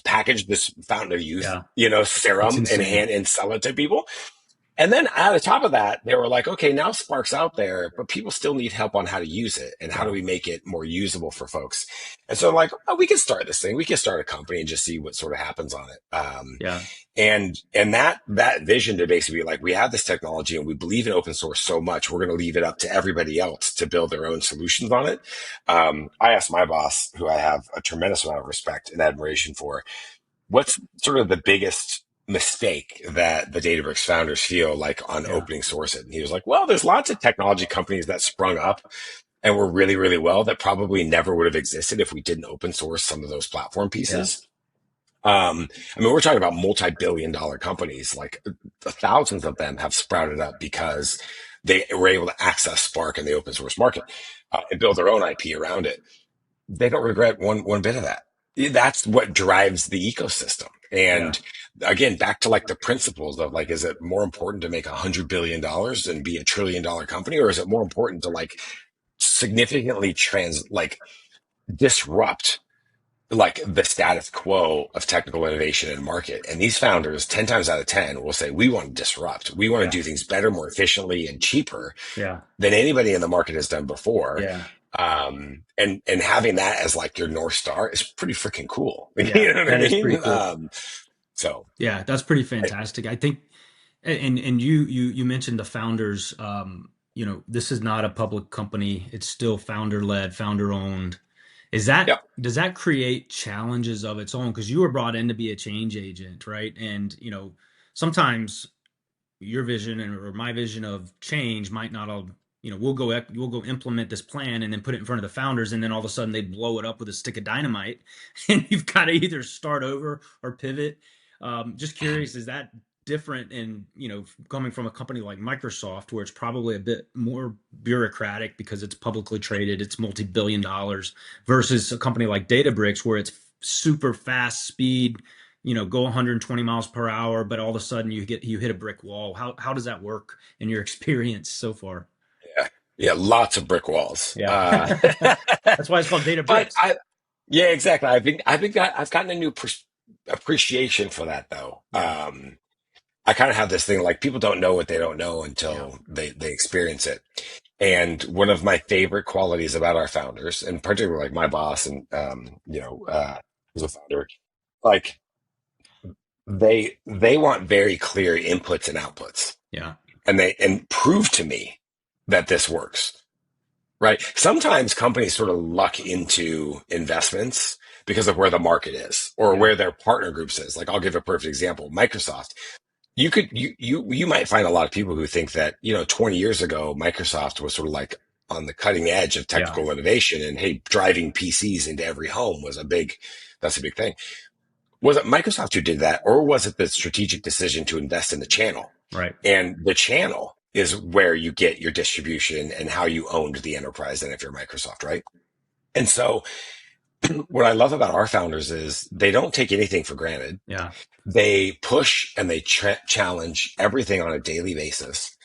package this fountain of youth, Yeah. It's serum and insane. sell it to people. And then on the top of that, they were like, okay, now Spark's out there, but people still need help on how to use it and how do Yeah. we make it more usable for folks. And so, like, oh, we can start this thing. We can start a company and just see what sort of happens on it. Yeah. And that vision to basically be like, we have this technology and we believe in open source so much, we're going to leave it up to everybody else to build their own solutions on it. I asked my boss, who I have a tremendous amount of respect and admiration for, what's sort of the biggest mistake that the Databricks founders feel like on Yeah. opening source it? And he was like, well, there's lots of technology companies that sprung up and were really, really well that probably never would have existed if we didn't open source some of those platform Yeah. pieces. I mean, we're talking about multi-billion-dollar companies, like thousands of them have sprouted up because they were able to access Spark in the open source market, and build their own IP around it. They don't regret one bit of that. That's what drives the ecosystem. Yeah. And again, back to like the principles of like, is it more important to make $100 billion and be $1 trillion company, or is it more important to like significantly disrupt like the status quo of technical innovation and market? And these founders, 10 times out of 10, will say, we want to disrupt. We want to Yeah. do things better, more efficiently, and cheaper Yeah. than anybody in the market has done before. Yeah. And having that as like your North Star is pretty freaking cool. Yeah. You know what I That is pretty mean? cool. So Yeah, that's pretty I, fantastic. I think, and you mentioned the founders. This is not a public company. It's still founder led, founder owned. yeah, Does that create challenges of its own? Because you were brought in to be a change agent, right? And sometimes your vision or my vision of change might not all. We'll go implement this plan and then put it in front of the founders, and then all of a sudden they blow it up with a stick of dynamite, and you've got to either start over or pivot. Just curious, is that different in, coming from a company like Microsoft, where it's probably a bit more bureaucratic because it's publicly traded, it's multi-billion dollars, versus a company like Databricks, where it's super fast speed, go 120 miles per hour, but all of a sudden you hit a brick wall. How does that work in your experience so far? yeah, yeah, lots of brick walls. Yeah. That's why it's called But Databricks. yeah, exactly. I've gotten a new appreciation for that though. Yeah. I kind of have this thing like people don't know what they don't know Yeah. until they experience it. And one of my favorite qualities about our founders, and particularly like my boss and who's a founder, like they want very clear inputs and outputs, Yeah. and they and prove to me that this works. Right. Sometimes companies sort of luck into investments because of where the market is or Yeah. where their partner groups is. Like I'll give a perfect example. Microsoft. You might find a lot of people who think that, 20 years ago, Microsoft was sort of like on the cutting edge of Yeah. technical innovation and hey, driving PCs into every home that's a big thing. Was it Microsoft who did that, or was it the strategic decision to invest in the channel? Right. And the channel is where you get your distribution and how you owned the enterprise. And if you're Microsoft, right? And so what I love about our founders is they don't take anything for granted. Yeah. They push and they challenge everything on a daily basis.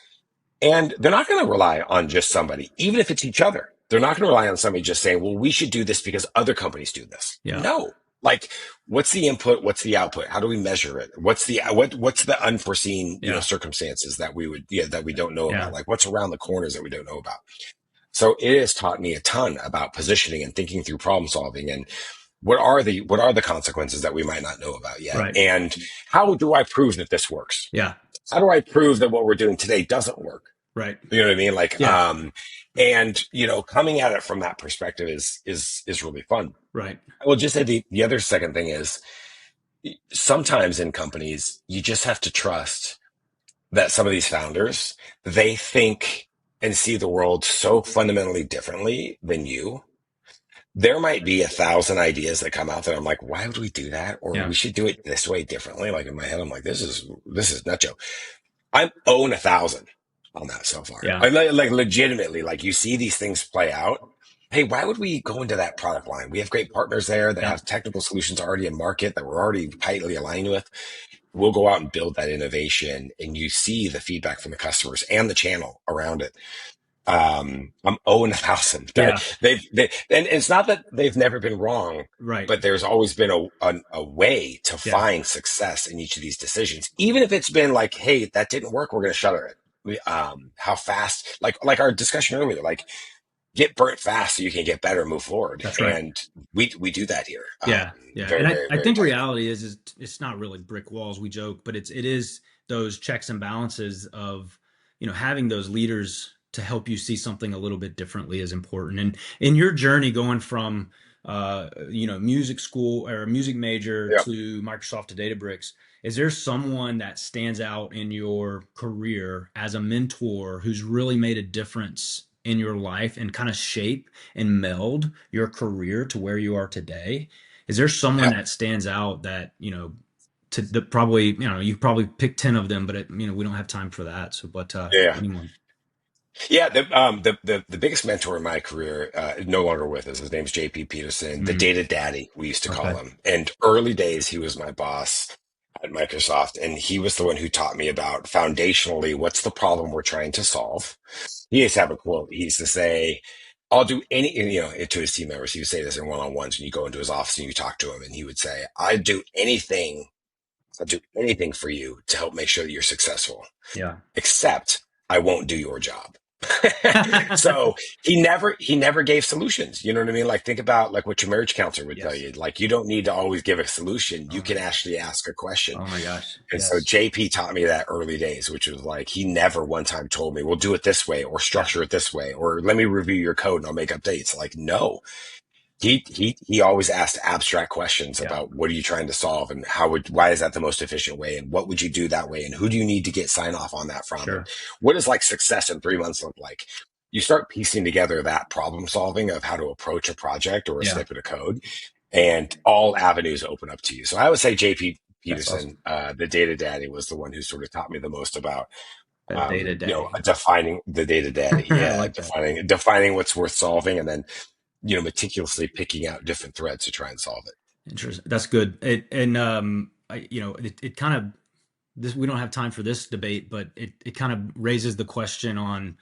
And they're not going to rely on just somebody, even if it's each other. They're not going to rely on somebody just saying, well, we should do this because other companies do this. Yeah. No. Like, what's the input? What's the output? How do we measure it? What's the unforeseen, Yeah. circumstances that that we don't know about? Yeah. Like, what's around the corners that we don't know about? So it has taught me a ton about positioning and thinking through problem solving and what are the consequences that we might not know about yet? Right. And how do I prove that this works? Yeah. How do I prove that what we're doing today doesn't work? Right. You know what I mean? Like, Yeah. and coming at it from that perspective is really fun. Right. I will just say the other second thing is sometimes in companies, you just have to trust that some of these founders, they think and see the world so fundamentally differently than you. There might be 1,000 ideas that come out that I'm like, why would we do that? Or Yeah. we should do it this way differently. Like in my head, I'm like, this is nut joke. I'm own 1,000 on that so far. Yeah. I like legitimately, like you see these things play out. Hey, why would we go into that product line? We have great partners there that Yeah. have technical solutions already in market that we're already tightly aligned with. We'll go out and build that innovation, and you see the feedback from the customers and the channel around it. I'm 0-1,000. Yeah. And it's not that they've never been wrong, Right. but there's always been a way to Yeah. find success in each of these decisions. Even if it's been like, hey, that didn't work, we're going to shutter it. How fast, like our discussion earlier, like get burnt fast so you can get better and move forward. That's right. And we do that here. Yeah. Yeah. Very, And very, I very think the tightly. reality is it's not really brick walls, we joke, but it is those checks and balances of, having those leaders to help you see something a little bit differently is important. And in your journey going from, music school or music major Yeah. to Microsoft to Databricks, is there someone that stands out in your career as a mentor who's really made a difference in your life and kind of shape and meld your career to where you are today? Is there someone Yeah. that stands out that, to the probably, you probably pick 10 of them, but we don't have time for that. So, but Yeah. anyone. Yeah, the biggest mentor in my career, no longer with us. His name's JP Peterson, the Mm, data daddy, we used to call okay. him. And early days, he was my boss at Microsoft, and he was the one who taught me about foundationally what's the problem we're trying to solve. He used to have a quote. He used to say, "I'll do any," and, to his team members. He would say this in one-on-ones when you go into his office and you talk to him, and he would say, I'll do anything for you to help make sure that you're successful, Yeah. except I won't do your job." So he never gave solutions. You know what I mean? Like think about like what your marriage counselor would tell Yes. you. Like you don't need to always give a solution. Oh You my can gosh. actually ask a question. Oh my gosh. And so Yes. JP taught me that early days, which was like he never one time told me, "Well, do it this way or Yeah. structure it this way or let me review your code and I'll make updates." Like no, he always asked abstract questions Yeah. about what are you trying to solve and why is that the most efficient way and what would you do that way and who do you need to get sign off on that from and Sure. what does like success in 3 months look like. You start piecing together that problem solving of how to approach a project or a Yeah. snippet of code, and all avenues open up to you. So I would say JP That's awesome. Peterson, the data daddy, was the one who sort of taught me the most about That data daddy. defining the data daddy. I Yeah, like that. defining what's worth solving, and then meticulously picking out different threads to try and solve it. Interesting. That's good. It kind of, this, we don't have time for this debate, but it kind of raises the question on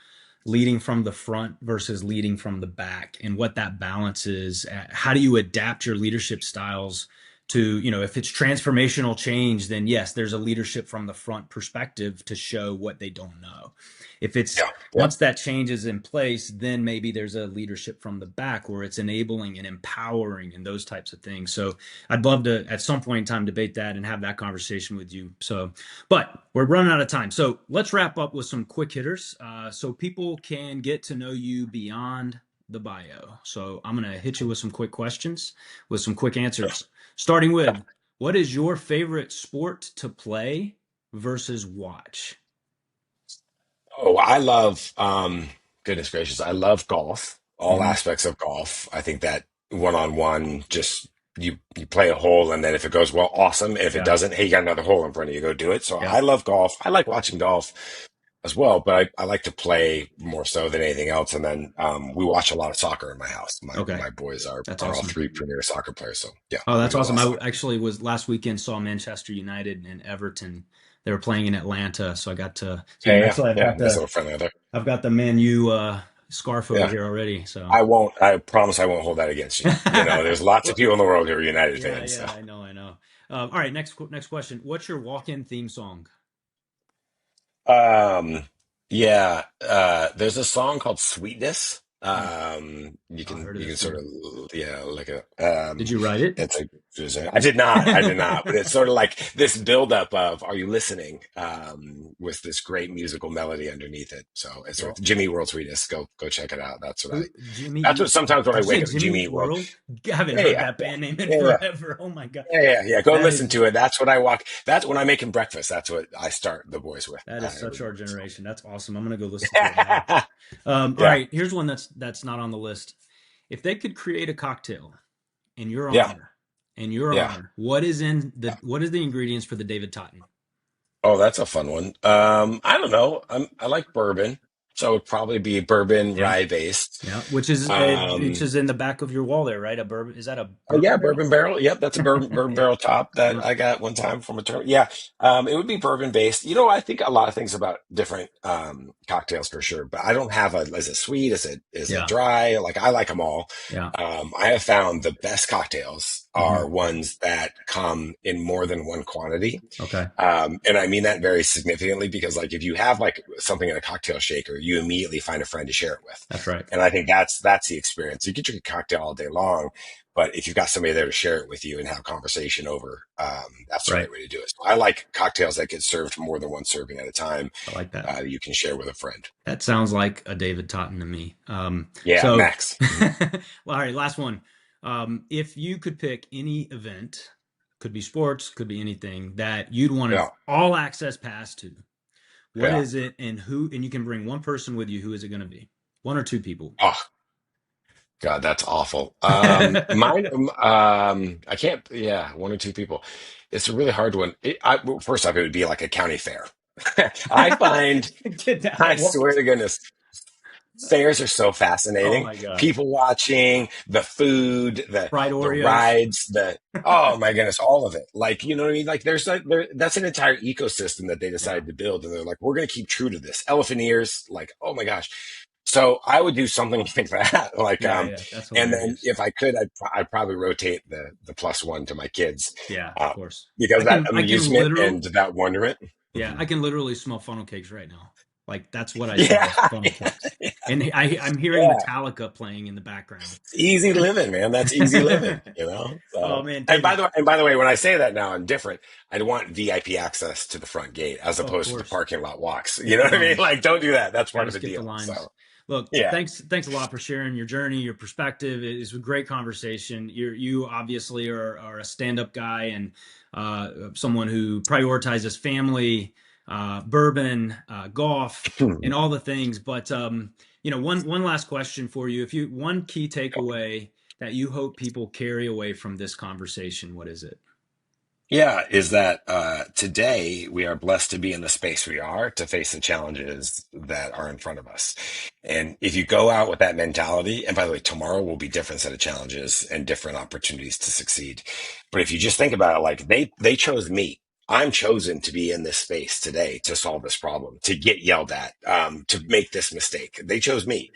leading from the front versus leading from the back and what that balance is. How do you adapt your leadership styles to, if it's transformational change, then yes, there's a leadership from the front perspective to show what they don't know. If it's Yeah. Yeah. once that change is in place, then maybe there's a leadership from the back where it's enabling and empowering and those types of things. So I'd love to at some point in time debate that and have that conversation with you. So, but we're running out of time. So let's wrap up with some quick hitters, so people can get to know you beyond the bio. So I'm going to hit you with some quick questions with some quick answers. Starting with, what is your favorite sport to play versus watch? Oh, I love, goodness gracious, I love golf, all Mm-hmm. aspects of golf. I think that one-on-one, just you play a hole, and then if it goes well, awesome. If it Yeah, doesn't, hey, you got another hole in front of you, go do it. So yeah. I love golf. I like watching golf as well, but I like to play more so than anything else. And then we watch a lot of soccer in my house. My Okay, my boys that's are all awesome. three premier soccer players. So yeah, Oh, we that's do a lot awesome. of I soccer. actually was last weekend saw Manchester United and Everton. They were playing in Atlanta, so I got to. So Yeah, yeah, actually, yeah. Nice little friendly there. I've got the Man U scarf over Yeah. here already. So I won't. I promise I won't hold that against you. You know, there's lots of well, people in the world who are United yeah, fans. So, yeah, I know, I know. All right, next question. What's your walk-in theme song? um, yeah, there's a song called "Sweetness." Hmm. You Oh, I can heard of this sort one. of, yeah, like a Did you write it? it's a I did not, but it's sort of like this buildup of "Are you listening?" With this great musical melody underneath it. So it's sort Well, of Jimmy Eat World Sweetness. Go check it out. who? Jimmy That's what Eat? sometimes when I Did you say wake up, Jimmy Jimmy Eat Eat World. World? I haven't Yeah, heard yeah, that yeah, band name in yeah, yeah. forever. Oh my God, Yeah, yeah, yeah. Go that listen is to it. That's what I walk. That's when I'm making breakfast. That's what I start the boys with that is every such our morning. So. generation. That's awesome. I'm gonna go listen to it now. All Yeah, right, here's one that's not on the list. If they could create a cocktail in your yeah, honor, in your yeah. honor, what is the ingredients for the David Totten? Oh, that's a fun one. I don't know. I like bourbon, so it'd probably be bourbon Yeah, rye based. yeah. Which is in the back of your wall there, right? A bourbon. Is that a Oh yeah, bourbon barrel? bourbon barrel. Yep, that's a bourbon Yeah. barrel top that Well, I got one time from a tournament. Yeah, it would be bourbon based. I think a lot of things about different cocktails for sure, but I don't have a. Is it sweet? Is it yeah, dry? Like I like them all. yeah. I have found the best cocktails are Hmm. ones that come in more than one quantity. Okay, And I mean that very significantly because like if you have like something in a cocktail shaker, you immediately find a friend to share it with. that's right. And I think that's the experience. You can drink a cocktail all day long, but if you've got somebody there to share it with you and have a conversation over, that's the Right. right way to do it. So I like cocktails that get served more than one serving at a time. I like that. You can share with a friend. That sounds like a David Totten to me. Yeah, So, Max. well, all right, last one. If you could pick any event, could be sports, could be anything that you'd want an Yeah, all access pass to, what yeah. is it and who, and you can bring one person with you. Who is it going to be? One or two people? Oh God, that's awful. Mine. I can't. Yeah, one or two people. It's a really hard one. Well, first off, it would be like a county fair. I find. Get that. I swear to goodness. Fairs are so Oh fascinating. my gosh. People watching, the food, Fried the Oreos. rides, the oh my goodness, all of it. Like, you know what I mean? Like there's like that's an entire ecosystem that they Yeah. decided to build. And they're like, we're gonna keep true to this. Elephant ears, like, oh my gosh. So I would do something like that. Like Yeah. Yeah. That's and then hilarious. if I could, I'd probably rotate the plus one to my kids. Yeah, of Um, course. because I that can, I can amusement literally, and that wonderment. yeah, Mhm. I can literally smell funnel cakes right now. Like that's what I smell is Yeah. funnel cakes. And I'm hearing Yeah. Metallica playing in the background. Easy living, man. That's easy living. Oh So, man, and David, by the way, when I say that now, I'm different. I'd want VIP access to the front gate as of opposed to the course. parking lot walks. You Skip know the what I mean? lines. Like, don't do that. That's Got part to of the skip the deal. lines. So, Look, yeah. thanks a lot for sharing your journey, your perspective. It's a great conversation. You obviously are a stand-up guy and someone who prioritizes family, bourbon, golf, and all the things. But one last question for you. If you one key takeaway that you hope people carry away from this conversation, what is it? Yeah, is that today we are blessed to be in the space we are to face the challenges that are in front of us. And if you go out with that mentality, and by the way, tomorrow will be different set of challenges and different opportunities to succeed. But if you just think about it, like they chose me. I'm chosen to be in this space today to solve this problem, to get yelled at, to make this mistake. They chose me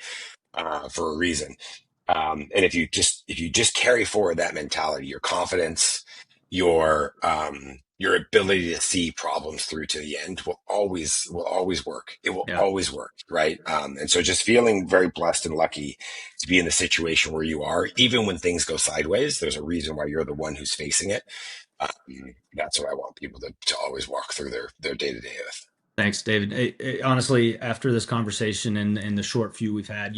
for a reason. And if you just carry forward that mentality, your confidence, your ability to see problems through to the end will always work. It will Yeah. always work, right? And so just feeling very blessed and lucky to be in the situation where you are, even when things go sideways, there's a reason why you're the one who's facing it. That's what I want people to always walk through their day-to-day with. Thanks, David. Honestly, after this conversation and the short few we've had,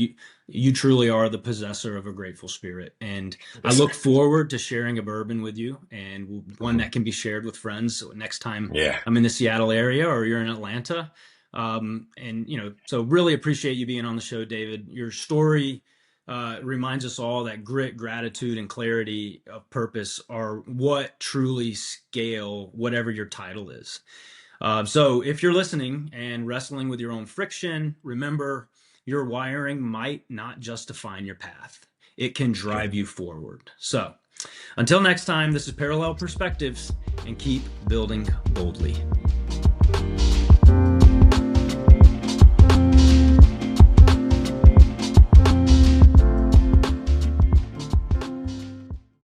you truly are the possessor of a grateful spirit, and I Yes, sir. look forward to sharing a bourbon with you, and one that can be shared with friends. So next time Yeah. I'm in the Seattle area or you're in Atlanta, and so really appreciate you being on the show, David. Your story reminds us all that grit, gratitude, and clarity of purpose are what truly scale whatever your title is. So if you're listening and wrestling with your own friction, remember your wiring might not just define your path. It can drive you forward. So until next time, this is Parallel Perspectives, and keep building boldly.